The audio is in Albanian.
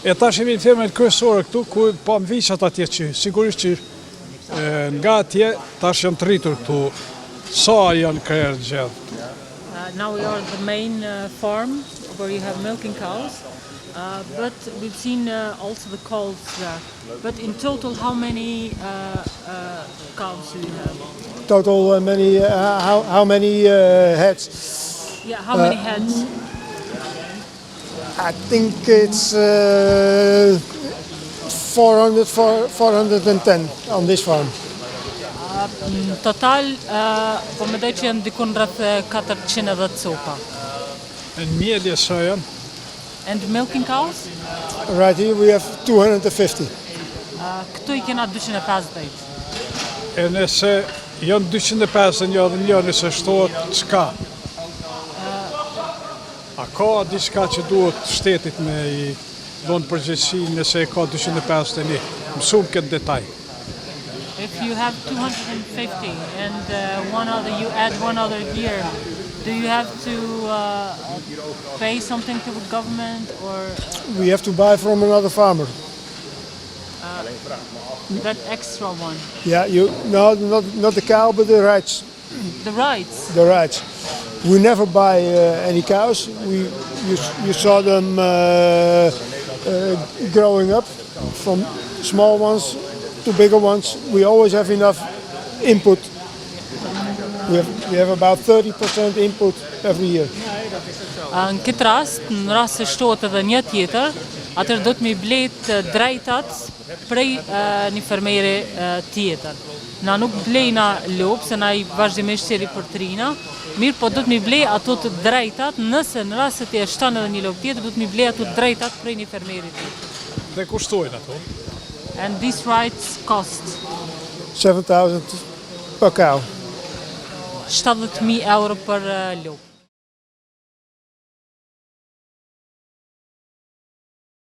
E tash jemi në fermën kryesore këtu, ku pa mvishat atje që sigurisht që nga atje tash janë të rritur këtu. Sa janë krerë gjithë? Now we are at the main farm where you have milking cows, but we've seen also the calves there. But in total, how many cows do you have? Total how many heads? Yeah, how many heads? I think it's 410 on this farm. Total, po mendoj që janë dikun rreth 410 copa. Në mjedje sa janë? And milking cows? Right here we have 250. Këtu i kena 250. E nëse janë 250 një dhe një nëse shtohet çka? A ka diçka që duhet shtetit me i dhonë përgjegjësi nëse e ka 251? Mësum këtë detaj. If you have 250 and you add one other year, do you have to pay something to the government or? We have to buy from another farmer. That extra one? Yeah, not the cow, but the rights. The rights? The rights. We never buy any cows. You saw them growing up from small ones to bigger ones. We always have enough input. We have about 30% input every year. Në këtë rast, në rast se shtohet edhe një tjetër, atër do të mi blet drejtat prej një fermere tjetër. Na nuk blejna lopë, se na i vazhdimisht qeri për trina, mirë po do të mi blej ato të drejtat, nëse në rast se ti e shton edhe një lopë tjetër, do të mi blej ato drejtat prej një fermeri tjetër. Dhe kushtojnë ato? And these rights cost? 7,000 per cow. 70.000 euro për lopë.